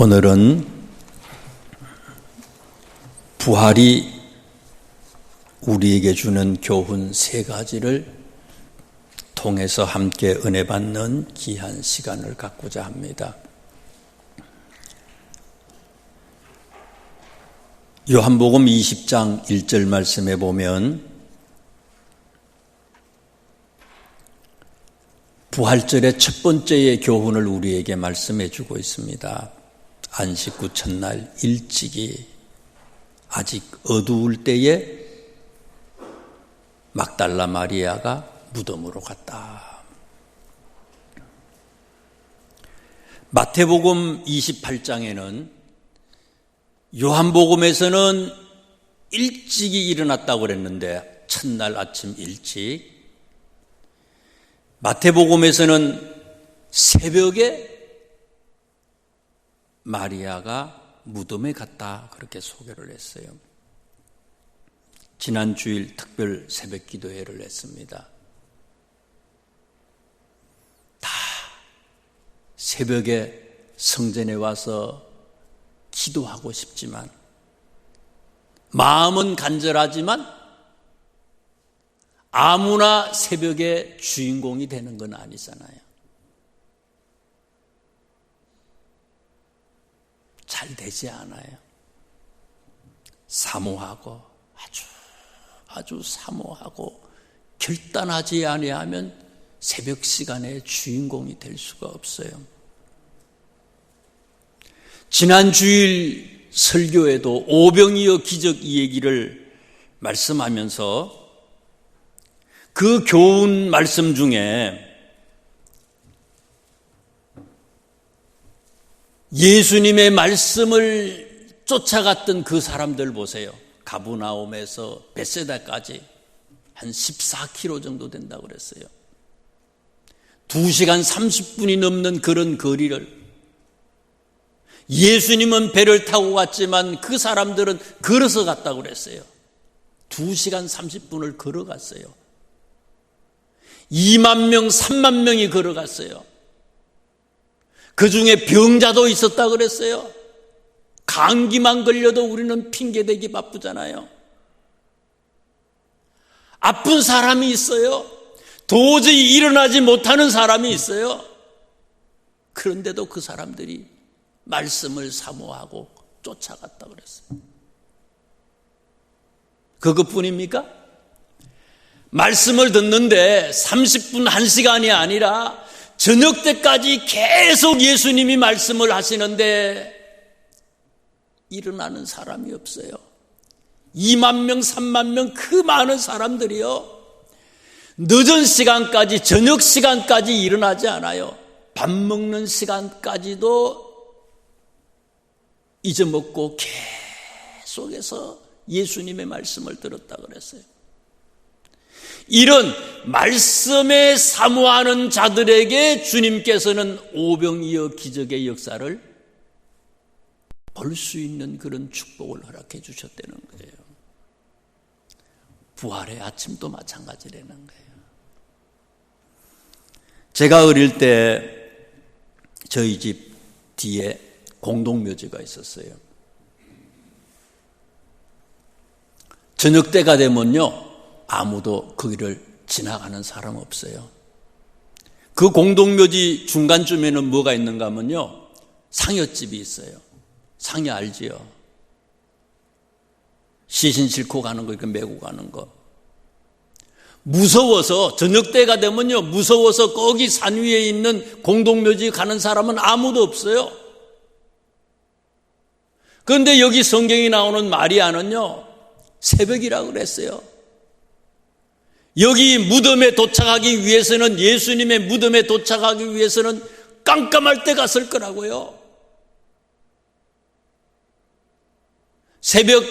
오늘은 부활이 우리에게 주는 교훈 세 가지를 통해서 함께 은혜 받는 귀한 시간을 갖고자 합니다. 요한복음 20장 1절 말씀에 보면 부활절의 첫 번째의 교훈을 우리에게 말씀해 주고 있습니다. 안식 후 첫날 일찍이 아직 어두울 때에 막달라 마리아가 무덤으로 갔다. 마태복음 28장에는 요한복음에서는 일찍이 일어났다고 그랬는데 첫날 아침 일찍, 마태복음에서는 새벽에 마리아가 무덤에 갔다 그렇게 소개를 했어요. 지난 주일 특별 새벽 기도회를 했습니다. 다 새벽에 성전에 와서 기도하고 싶지만 마음은 간절하지만 아무나 새벽에 주인공이 되는 건 아니잖아요. 잘 되지 않아요. 사모하고 아주 사모하고 결단하지 아니하면 새벽 시간에 주인공이 될 수가 없어요. 지난 주일 설교에도 오병이어 기적 이 얘기를 말씀하면서 그 교훈 말씀 중에 예수님의 말씀을 쫓아갔던 그 사람들 보세요. 가브나움에서 벳세다까지 한 14km 정도 된다고 그랬어요. 2시간 30분이 넘는 그런 거리를 예수님은 배를 타고 갔지만 그 사람들은 걸어서 갔다고 그랬어요. 2시간 30분을 걸어갔어요. 2만 명, 3만 명이 걸어갔어요. 그 중에 병자도 있었다고 그랬어요. 감기만 걸려도 우리는 핑계대기 바쁘잖아요. 아픈 사람이 있어요. 도저히 일어나지 못하는 사람이 있어요. 그런데도 그 사람들이 말씀을 사모하고 쫓아갔다고 그랬어요. 그것뿐입니까? 말씀을 듣는데 30분, 1시간이 아니라 저녁 때까지 계속 예수님이 말씀을 하시는데 일어나는 사람이 없어요. 2만 명, 3만 명 그 많은 사람들이요. 늦은 시간까지, 저녁 시간까지 일어나지 않아요. 밥 먹는 시간까지도 잊어먹고 계속해서 예수님의 말씀을 들었다고 그랬어요. 이런 말씀에 사모하는 자들에게 주님께서는 오병이어 기적의 역사를 볼 수 있는 그런 축복을 허락해 주셨다는 거예요. 부활의 아침도 마찬가지라는 거예요. 제가 어릴 때 저희 집 뒤에 공동묘지가 있었어요. 저녁 때가 되면요, 아무도 거기를 지나가는 사람 없어요. 그 공동묘지 중간쯤에는 뭐가 있는가 하면요, 상여집이 있어요. 상여 알지요? 시신 싣고 가는 거, 이렇게 메고 가는 거. 무서워서, 저녁 때가 되면요, 무서워서 거기 산 위에 있는 공동묘지 가는 사람은 아무도 없어요. 그런데 여기 성경이 나오는 마리아는요, 새벽이라고 그랬어요. 여기 무덤에 도착하기 위해서는, 예수님의 무덤에 도착하기 위해서는 깜깜할 때 갔을 거라고요. 새벽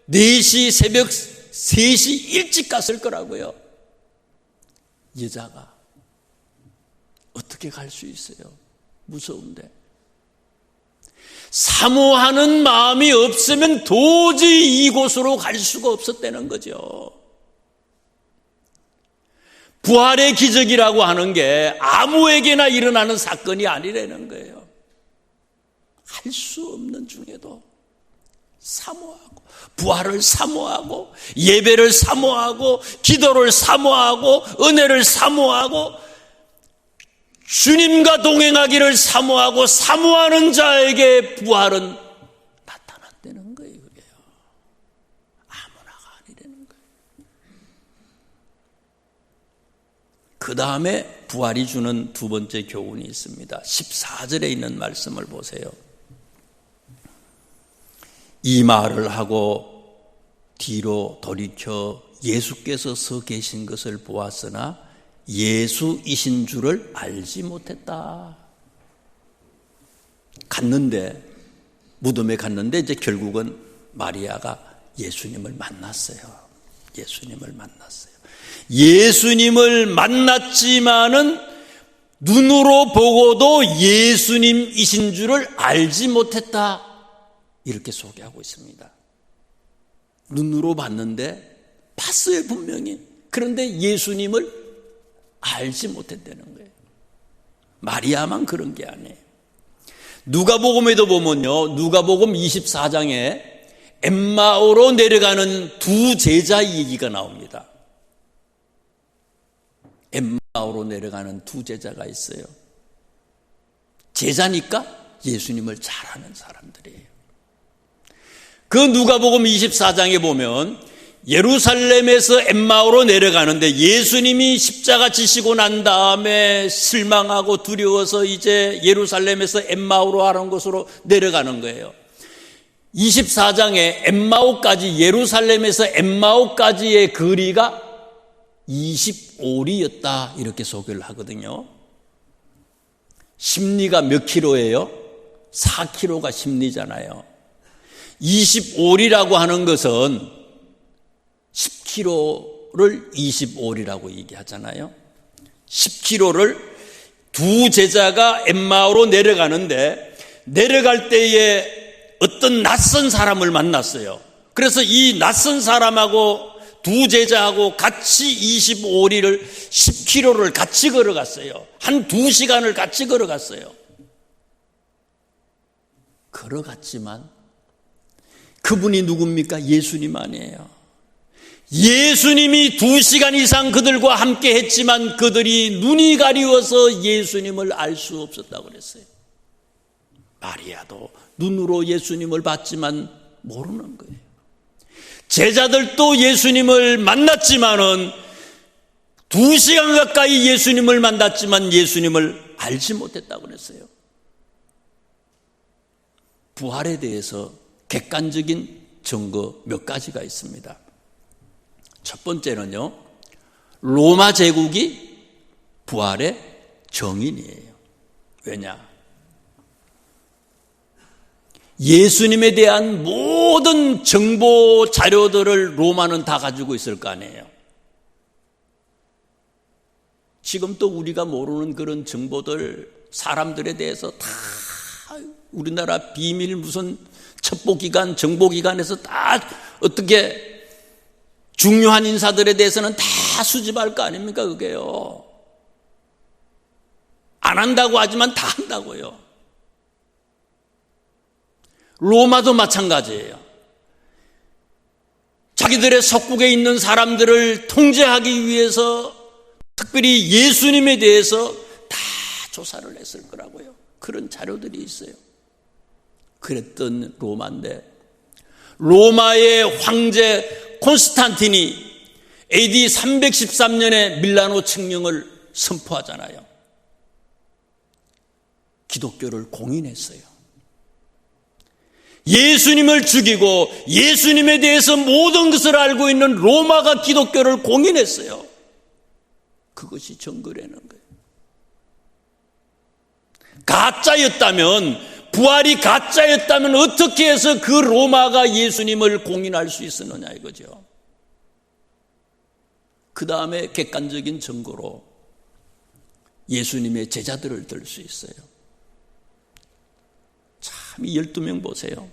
4시, 새벽 3시 일찍 갔을 거라고요. 여자가 어떻게 갈 수 있어요? 무서운데. 사모하는 마음이 없으면 도저히 이곳으로 갈 수가 없었다는 거죠. 부활의 기적이라고 하는 게 아무에게나 일어나는 사건이 아니라는 거예요. 할 수 없는 중에도 사모하고, 부활을 사모하고, 예배를 사모하고, 기도를 사모하고, 은혜를 사모하고, 주님과 동행하기를 사모하고, 사모하는 자에게 부활은 나타난다는 거예요. 그게요. 아무나가 아니라는 거예요. 그 다음에 부활이 주는 두 번째 교훈이 있습니다. 14절에 있는 말씀을 보세요. 이 말을 하고 뒤로 돌이켜 예수께서 서 계신 것을 보았으나 예수이신 줄을 알지 못했다. 갔는데, 무덤에 갔는데 이제 결국은 마리아가 예수님을 만났어요. 예수님을 만났어요. 예수님을 만났지만은 눈으로 보고도 예수님이신 줄을 알지 못했다. 이렇게 소개하고 있습니다. 눈으로 봤는데, 봤어요 분명히. 그런데 예수님을 알지 못했다는 거예요. 마리아만 그런 게 아니에요. 누가복음에도 보면요, 누가복음 24장에 엠마오로 내려가는 두 제자 얘기가 나옵니다. 엠마오로 내려가는 두 제자가 있어요. 제자니까 예수님을 잘 아는 사람들이에요. 그 누가복음 24장에 보면 예루살렘에서 엠마오로 내려가는데 예수님이 십자가 지시고 난 다음에 실망하고 두려워서 이제 예루살렘에서 엠마오로 하는 곳으로 내려가는 거예요. 24장에 엠마오까지, 예루살렘에서 엠마오까지의 거리가 25리였다 이렇게 소개를 하거든요. 심리가 몇 킬로예요? 4킬로가 심리잖아요. 25리라고 하는 것은 10km를 25리라고 얘기하잖아요. 10km를 두 제자가 엠마오로 내려가는데, 내려갈 때에 어떤 낯선 사람을 만났어요. 그래서 이 낯선 사람하고 두 제자하고 같이 25리를 10km를 같이 걸어갔어요. 한 2시간을 같이 걸어갔어요. 걸어갔지만 그분이 누굽니까? 예수님 아니에요. 예수님이 2시간 이상 그들과 함께 했지만 그들이 눈이 가리워서 예수님을 알 수 없었다고 그랬어요. 마리아도 눈으로 예수님을 봤지만 모르는 거예요. 제자들도 예수님을 만났지만은 2시간 가까이 예수님을 만났지만 예수님을 알지 못했다고 그랬어요. 부활에 대해서 객관적인 증거 몇 가지가 있습니다. 첫 번째는요, 로마 제국이 부활의 정인이에요. 왜냐? 예수님에 대한 모든 정보 자료들을 로마는 다 가지고 있을 거 아니에요. 지금 또 우리가 모르는 그런 정보들, 사람들에 대해서 다 우리나라 비밀 무슨 첩보기관, 정보기관에서 다 어떻게 중요한 인사들에 대해서는 다 수집할 거 아닙니까? 그게요. 안 한다고 하지만 다 한다고요. 로마도 마찬가지예요. 자기들의 속국에 있는 사람들을 통제하기 위해서 특별히 예수님에 대해서 다 조사를 했을 거라고요. 그런 자료들이 있어요. 그랬던 로마인데, 로마의 황제 콘스탄틴이 AD 313년에 밀라노 칙령을 선포하잖아요. 기독교를 공인했어요. 예수님을 죽이고 예수님에 대해서 모든 것을 알고 있는 로마가 기독교를 공인했어요. 그것이 정거라는 거예요. 가짜였다면, 부활이 가짜였다면 어떻게 해서 그 로마가 예수님을 공인할 수 있었느냐 이거죠. 그 다음에 객관적인 증거로 예수님의 제자들을 들 수 있어요. 참, 이 12명 보세요.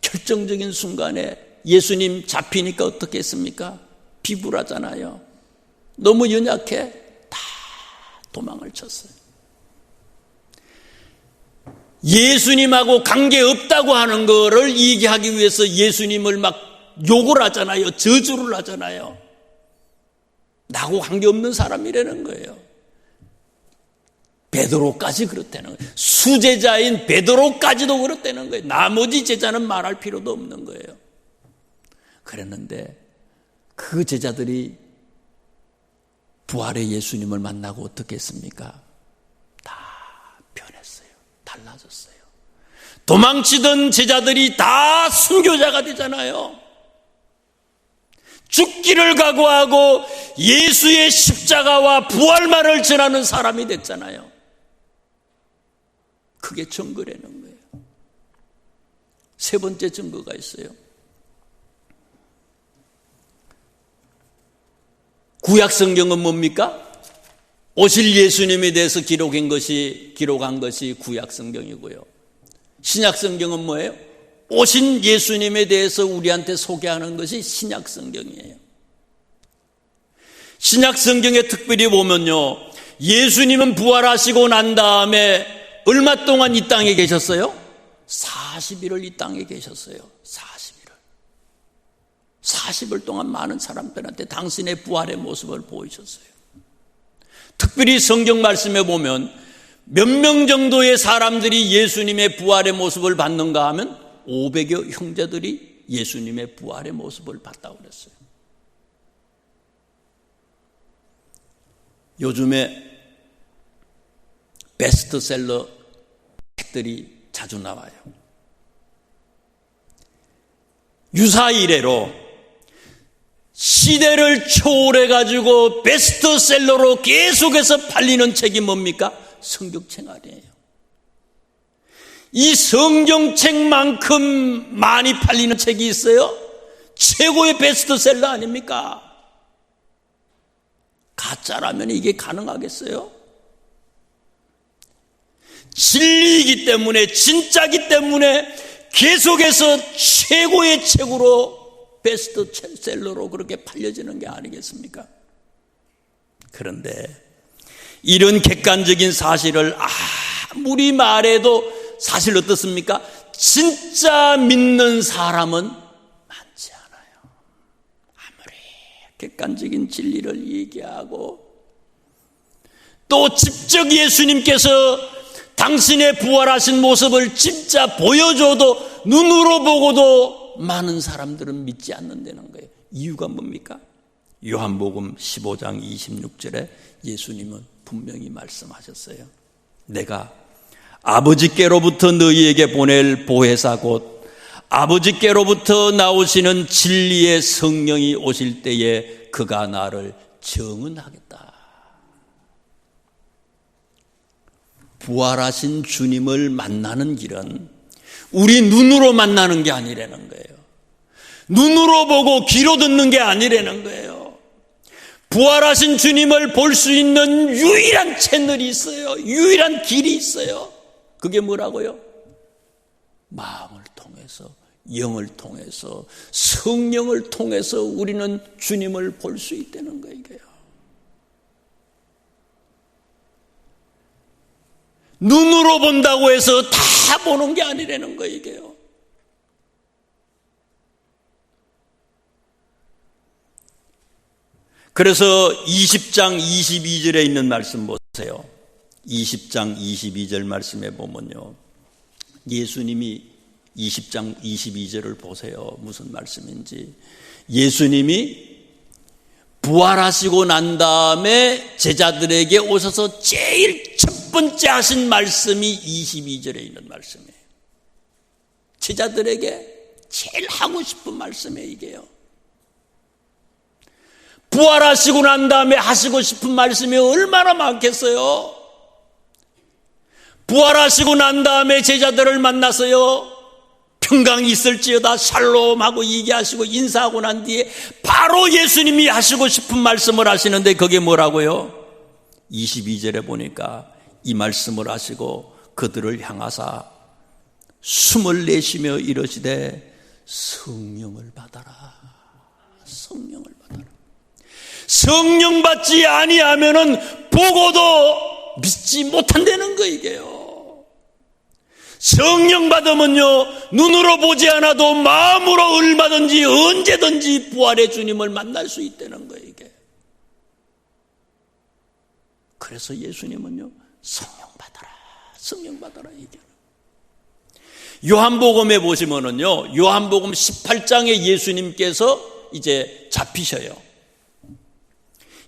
결정적인 순간에 예수님 잡히니까 어떻게 했습니까? 비굴하잖아요. 너무 연약해. 다 도망을 쳤어요. 예수님하고 관계없다고 하는 거를 얘기하기 위해서 예수님을 막 욕을 하잖아요. 저주를 하잖아요. 나하고 관계없는 사람이라는 거예요. 베드로까지 그렇다는 거예요. 수제자인 베드로까지도 그렇다는 거예요. 나머지 제자는 말할 필요도 없는 거예요. 그랬는데 그 제자들이 부활의 예수님을 만나고 어떻게 했습니까? 다 변했어요. 달라졌어요. 도망치던 제자들이 다 순교자가 되잖아요. 죽기를 각오하고 예수의 십자가와 부활만을 전하는 사람이 됐잖아요. 그게 증거라는 거예요. 세 번째 증거가 있어요. 구약 성경은 뭡니까? 오실 예수님에 대해서 기록한 것이 구약 성경이고요. 신약 성경은 뭐예요? 오신 예수님에 대해서 우리한테 소개하는 것이 신약 성경이에요. 신약 성경에 특별히 보면요, 예수님은 부활하시고 난 다음에 얼마 동안 이 땅에 계셨어요? 40일을 이 땅에 계셨어요. 40일 동안 많은 사람들한테 당신의 부활의 모습을 보이셨어요. 특별히 성경 말씀에 보면 몇 명 정도의 사람들이 예수님의 부활의 모습을 봤는가 하면 500여 형제들이 예수님의 부활의 모습을 봤다고 그랬어요. 요즘에 베스트셀러 책들이 자주 나와요. 유사 이래로 시대를 초월해가지고 베스트셀러로 계속해서 팔리는 책이 뭡니까? 성경책 아니에요. 이 성경책만큼 많이 팔리는 책이 있어요? 최고의 베스트셀러 아닙니까? 가짜라면 이게 가능하겠어요? 진리이기 때문에, 진짜이기 때문에 계속해서 최고의 책으로 베스트셀러로 그렇게 팔려지는 게 아니겠습니까? 그런데 이런 객관적인 사실을 아무리 말해도 사실 어떻습니까? 진짜 믿는 사람은 많지 않아요. 아무리 객관적인 진리를 얘기하고 또 직접 예수님께서 당신의 부활하신 모습을 진짜 보여줘도 눈으로 보고도 많은 사람들은 믿지 않는다는 거예요. 이유가 뭡니까? 요한복음 15장 26절에 예수님은 분명히 말씀하셨어요. 내가 아버지께로부터 너희에게 보낼 보혜사 곧 아버지께로부터 나오시는 진리의 성령이 오실 때에 그가 나를 증언하겠다. 부활하신 주님을 만나는 길은 우리 눈으로 만나는 게 아니라는 거예요. 눈으로 보고 귀로 듣는 게 아니라는 거예요. 부활하신 주님을 볼 수 있는 유일한 채널이 있어요. 유일한 길이 있어요. 그게 뭐라고요? 마음을 통해서, 영을 통해서, 성령을 통해서 우리는 주님을 볼 수 있다는 거예요. 눈으로 본다고 해서 다 보는 게 아니라는 거예요, 이게요. 그래서 20장 22절에 있는 말씀 보세요. 20장 22절 말씀에 보면요, 예수님이 20장 22절을 보세요. 무슨 말씀인지. 예수님이 부활하시고 난 다음에 제자들에게 오셔서 제일 첫 번째 하신 말씀이 22절에 있는 말씀이에요. 제자들에게 제일 하고 싶은 말씀이에요, 이게요. 부활하시고 난 다음에 하시고 싶은 말씀이 얼마나 많겠어요? 부활하시고 난 다음에 제자들을 만나서요, 평강이 있을지어다 샬롬하고 얘기하시고 인사하고 난 뒤에 바로 예수님이 하시고 싶은 말씀을 하시는데 그게 뭐라고요? 22절에 보니까 이 말씀을 하시고 그들을 향하사 숨을 내쉬며 이러시되 성령을 받아라. 성령을 받아라. 성령 받지 아니하면은 보고도 믿지 못한다는 거 이게요. 성령 받으면요, 눈으로 보지 않아도 마음으로 얼마든지 언제든지 부활의 주님을 만날 수 있다는 거예요, 이게. 그래서 예수님은요, 성령 받아라, 성령 받아라 얘기하는. 요한복음에 보시면은요, 요한복음 18장에 예수님께서 이제 잡히셔요.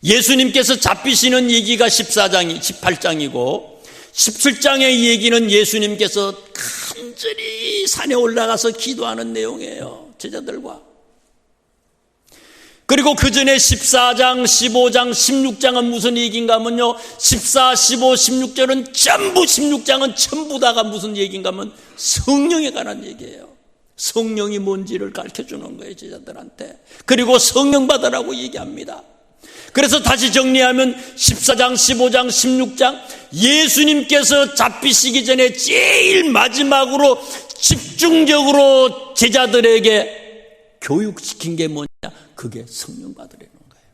예수님께서 잡히시는 얘기가 18장이고 17장의 얘기는 예수님께서 간절히 산에 올라가서 기도하는 내용이에요, 제자들과. 그리고 그 전에 14장, 15장, 16장은 무슨 얘기인가 하면요, 14, 15, 16절은 전부, 16장은 전부 다가 무슨 얘기인가 하면 성령에 관한 얘기예요. 성령이 뭔지를 가르쳐주는 거예요, 제자들한테. 그리고 성령 받으라고 얘기합니다. 그래서 다시 정리하면 14장, 15장, 16장, 예수님께서 잡히시기 전에 제일 마지막으로 집중적으로 제자들에게 교육시킨 게 뭐냐? 그게 성령 받으라는 거예요.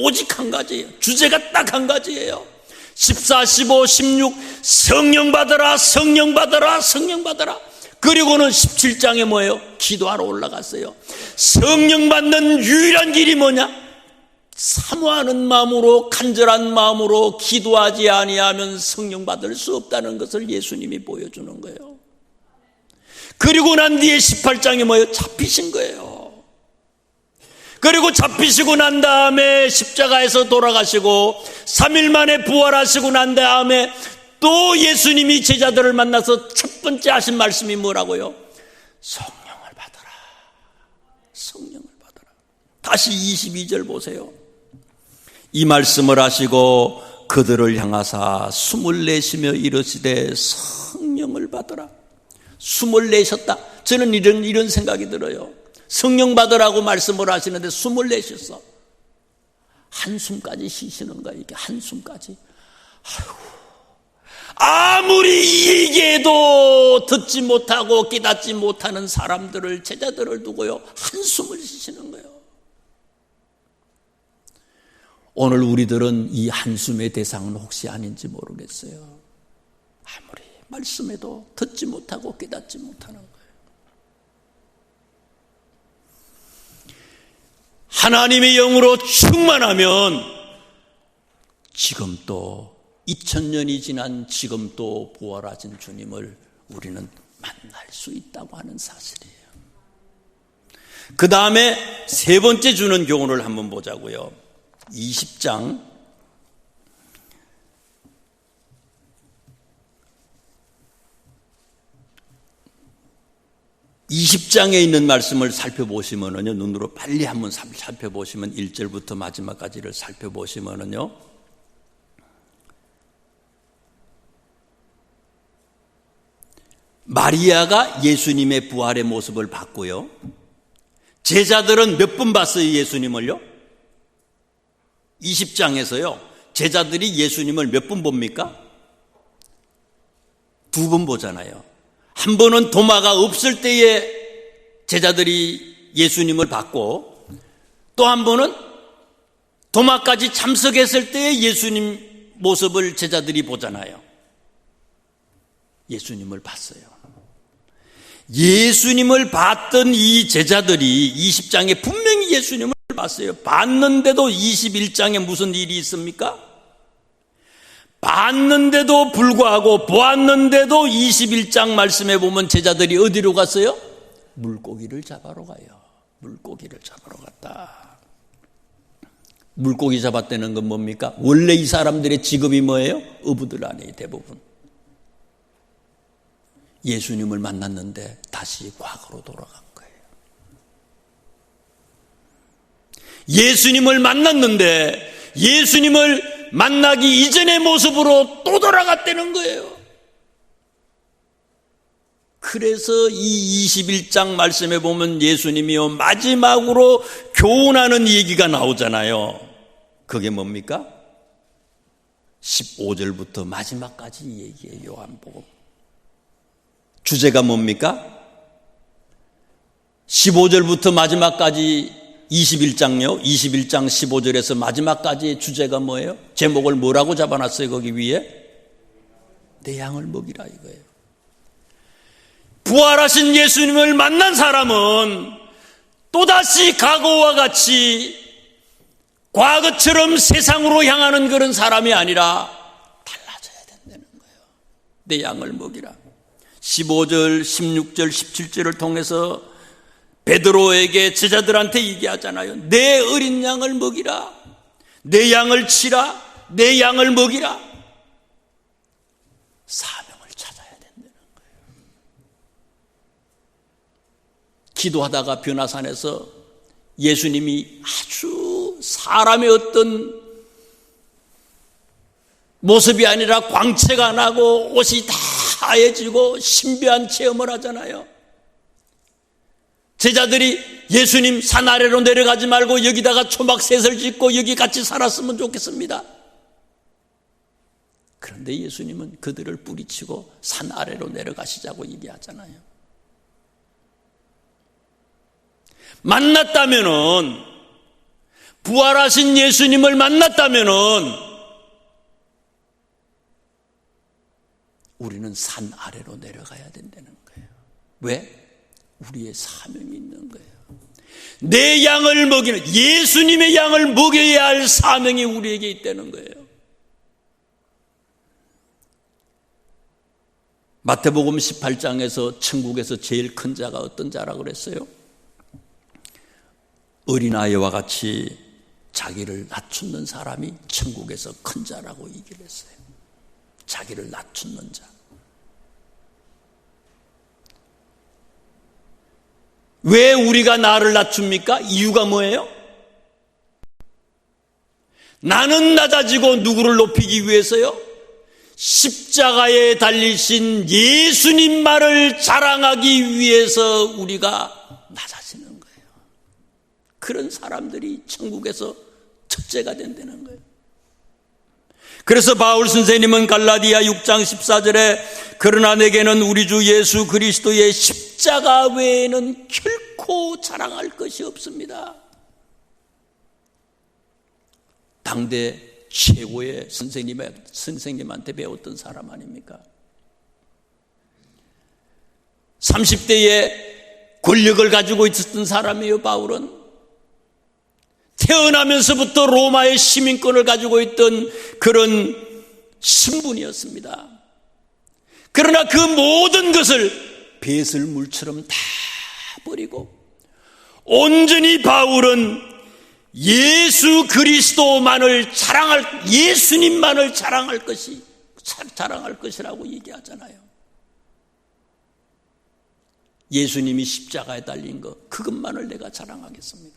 오직 한 가지예요. 주제가 딱 한 가지예요. 14, 15, 16 성령 받으라, 성령 받으라, 성령 받으라. 그리고는 17장에 뭐예요? 기도하러 올라갔어요. 성령 받는 유일한 길이 뭐냐? 사모하는 마음으로, 간절한 마음으로 기도하지 아니하면 성령 받을 수 없다는 것을 예수님이 보여주는 거예요. 그리고 난 뒤에 18장에 뭐예요? 잡히신 거예요. 그리고 잡히시고 난 다음에 십자가에서 돌아가시고 3일 만에 부활하시고 난 다음에 또 예수님이 제자들을 만나서 첫 번째 하신 말씀이 뭐라고요? 성령을 받아라, 성령을 받아라. 다시 22절 보세요. 이 말씀을 하시고 그들을 향하사 숨을 내쉬며 이르시되 성령을 받으라. 숨을 내셨다. 저는 이런 생각이 들어요. 성령 받으라고 말씀을 하시는데 숨을 내셨어. 한숨까지 쉬시는 거야, 이게. 한숨까지. 아무리 얘기해도 듣지 못하고 깨닫지 못하는 사람들을, 제자들을 두고요, 한숨을 쉬시는 거예요. 오늘 우리들은 이 한숨의 대상은 혹시 아닌지 모르겠어요. 아무리 말씀해도 듣지 못하고 깨닫지 못하는 거예요. 하나님의 영으로 충만하면 지금 또 2000년이 지난 지금 또 부활하신 주님을 우리는 만날 수 있다고 하는 사실이에요. 그 다음에 세 번째 주는 교훈을 한번 보자고요. 20장 20장에 있는 말씀을 살펴보시면은요, 눈으로 빨리 한번 살펴보시면 1절부터 마지막까지를 살펴보시면은요, 마리아가 예수님의 부활의 모습을 봤고요, 제자들은 몇 번 봤어요, 예수님을요? 20장에서요, 제자들이 예수님을 몇 번 봅니까? 2번 보잖아요. 한 번은 도마가 없을 때에 제자들이 예수님을 봤고, 또 한 번은 도마까지 참석했을 때에 예수님 모습을 제자들이 보잖아요. 예수님을 봤어요. 예수님을 봤던 이 제자들이 20장에 분명히 예수님을 봤어요. 봤는데도 21장에 무슨 일이 있습니까? 봤는데도 불구하고, 보았는데도 21장 말씀에 보면 제자들이 어디로 갔어요? 물고기를 잡으러 가요. 물고기를 잡으러 갔다. 물고기 잡았다는 건 뭡니까? 원래 이 사람들의 직업이 뭐예요? 어부들 아니에요, 대부분. 예수님을 만났는데 다시 과거로 돌아간 거예요. 예수님을 만났는데 예수님을 만나기 이전의 모습으로 또 돌아갔다는 거예요. 그래서 이 21장 말씀에 보면 예수님이요, 마지막으로 교훈하는 얘기가 나오잖아요. 그게 뭡니까? 15절부터 마지막까지 얘기해요. 요한복음 주제가 뭡니까? 15절부터 마지막까지 21장요. 21장 15절에서 마지막까지의 주제가 뭐예요? 제목을 뭐라고 잡아놨어요, 거기 위에? 내 양을 먹이라 이거예요. 부활하신 예수님을 만난 사람은 또다시 과거와 같이 과거처럼 세상으로 향하는 그런 사람이 아니라 달라져야 된다는 거예요. 내 양을 먹이라. 15절, 16절, 17절을 통해서 베드로에게 제자들한테 얘기하잖아요. 내 어린 양을 먹이라. 내 양을 치라. 내 양을 먹이라. 사명을 찾아야 된다는 거예요. 기도하다가 변화산에서 예수님이 아주 사람의 어떤 모습이 아니라 광채가 나고 옷이 다 하얘지고 신비한 체험을 하잖아요. 제자들이 예수님 산 아래로 내려가지 말고 여기다가 초막셋을 짓고 여기 같이 살았으면 좋겠습니다. 그런데 예수님은 그들을 뿌리치고 산 아래로 내려가시자고 얘기하잖아요. 만났다면은, 부활하신 예수님을 만났다면은 우리는 산 아래로 내려가야 된다는 거예요. 왜? 우리의 사명이 있는 거예요. 내 양을 먹이는, 예수님의 양을 먹여야 할 사명이 우리에게 있다는 거예요. 마태복음 18장에서 천국에서 제일 큰 자가 어떤 자라고 그랬어요? 어린아이와 같이 자기를 낮추는 사람이 천국에서 큰 자라고 얘기를 했어요. 자기를 낮추는 자. 왜 우리가 나를 낮춥니까? 이유가 뭐예요? 나는 낮아지고 누구를 높이기 위해서요? 십자가에 달리신 예수님만을 자랑하기 위해서 우리가 낮아지는 거예요. 그런 사람들이 천국에서 첫째가 된다는 거예요. 그래서 바울 선생님은 갈라디아 6장 14절에 그러나 내게는 우리 주 예수 그리스도의 십자가 외에는 결코 자랑할 것이 없습니다. 당대 최고의 선생님한테 배웠던 사람 아닙니까? 30대에 권력을 가지고 있었던 사람이에요. 바울은 태어나면서부터 로마의 시민권을 가지고 있던 그런 신분이었습니다. 그러나 그 모든 것을 배설물처럼 다 버리고 온전히 바울은 예수 그리스도만을 예수님만을 자랑할 것이라고 얘기하잖아요. 예수님이 십자가에 달린 것, 그것만을 내가 자랑하겠습니다.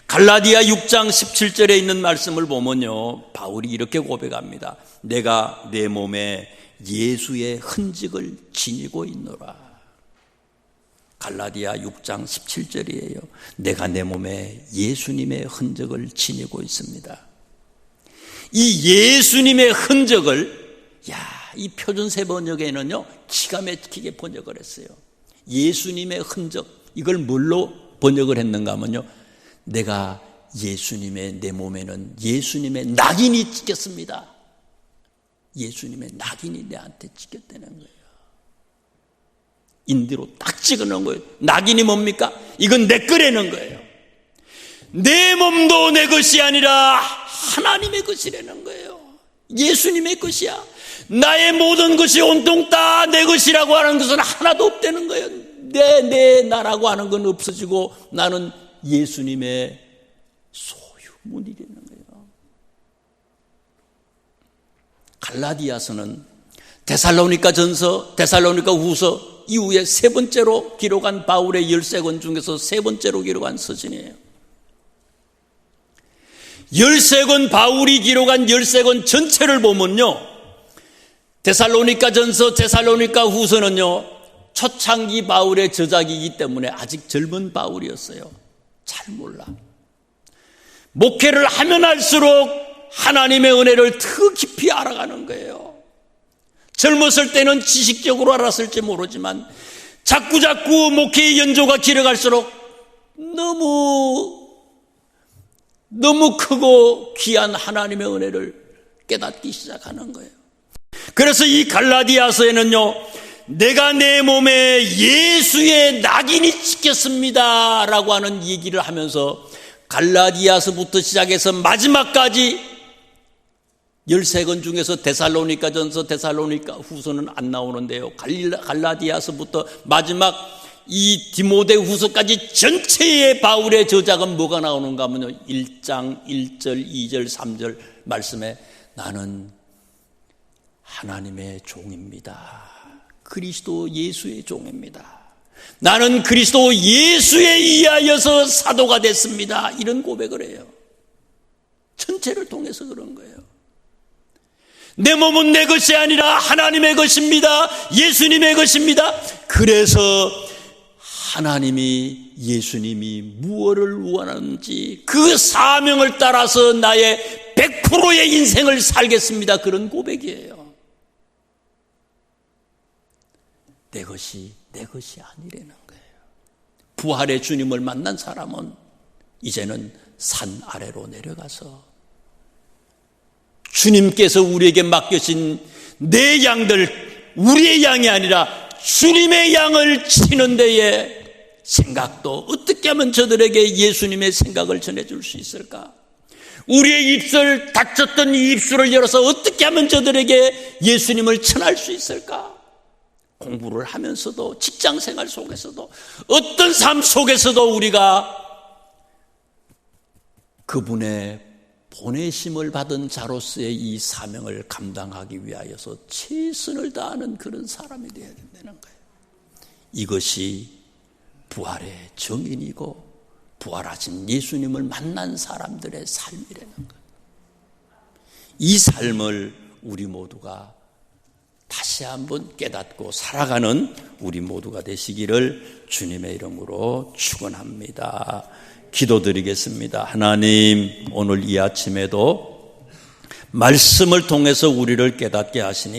갈라디아 6장 17절에 있는 말씀을 보면요, 바울이 이렇게 고백합니다. 내가 내 몸에 예수의 흔적을 지니고 있노라. 갈라디아 6장 17절이에요. 내가 내 몸에 예수님의 흔적을 지니고 있습니다. 이 예수님의 흔적을, 이 표준세 번역에는요, 기가 막히게 번역을 했어요. 예수님의 흔적, 이걸 뭘로 번역을 했는가 하면요, 내가 내 몸에는 예수님의 낙인이 찍혔습니다. 예수님의 낙인이 내한테 찍혔다는 거예요. 인대로 딱 찍어놓은 거예요. 낙인이 뭡니까? 이건 내 거라는 거예요. 내 몸도 내 것이 아니라 하나님의 것이라는 거예요. 예수님의 것이야. 나의 모든 것이 온통 다 내 것이라고 하는 것은 하나도 없다는 거예요. 내 나라고 하는 건 없어지고 나는 예수님의 소유물이라는 거예요. 갈라디아서는 데살로니가 전서, 데살로니가 후서 이후에 세 번째로 기록한 바울의 13권 중에서 세 번째로 기록한 서신이에요. 13권, 바울이 기록한 13권 전체를 보면요, 데살로니가 전서, 데살로니가 후서는요, 초창기 바울의 저작이기 때문에 아직 젊은 바울이었어요. 잘 몰라. 목회를 하면 할수록 하나님의 은혜를 더 깊이 알아가는 거예요. 젊었을 때는 지식적으로 알았을지 모르지만 자꾸자꾸 목회의 연조가 길어갈수록 너무 크고 귀한 하나님의 은혜를 깨닫기 시작하는 거예요. 그래서 이 갈라디아서에는요, 내가 내 몸에 예수의 낙인이 찍혔습니다 라고 하는 얘기를 하면서 갈라디아서부터 시작해서 마지막까지 13권 중에서 데살로니가전서, 데살로니가 후서는 안 나오는데요, 갈라디아서부터 마지막 이 디모데 후서까지 전체의 바울의 저작은 뭐가 나오는가 하면요, 1장 1절 2절 3절 말씀에 나는 하나님의 종입니다, 그리스도 예수의 종입니다, 나는 그리스도 예수에 의하여서 사도가 됐습니다, 이런 고백을 해요. 전체를 통해서 그런 거예요. 내 몸은 내 것이 아니라 하나님의 것입니다, 예수님의 것입니다. 그래서 하나님이, 예수님이 무엇을 원하는지 그 사명을 따라서 나의 100%의 인생을 살겠습니다, 그런 고백이에요. 내 것이 아니라는 거예요. 부활의 주님을 만난 사람은 이제는 산 아래로 내려가서 주님께서 우리에게 맡겨진 내 양들, 우리의 양이 아니라 주님의 양을 치는 데에 생각도 어떻게 하면 저들에게 예수님의 생각을 전해줄 수 있을까? 우리의 입술, 닫혔던 이 입술을 열어서 어떻게 하면 저들에게 예수님을 전할 수 있을까? 공부를 하면서도, 직장생활 속에서도, 어떤 삶 속에서도 우리가 그분의 보내심을 받은 자로서의 이 사명을 감당하기 위하여서 최선을 다하는 그런 사람이 되어야 된다는 거예요. 이것이 부활의 정인이고 부활하신 예수님을 만난 사람들의 삶이라는 거예요. 이 삶을 우리 모두가 다시 한번 깨닫고 살아가는 우리 모두가 되시기를 주님의 이름으로 축원합니다. 기도드리겠습니다. 하나님, 오늘 이 아침에도 말씀을 통해서 우리를 깨닫게 하시니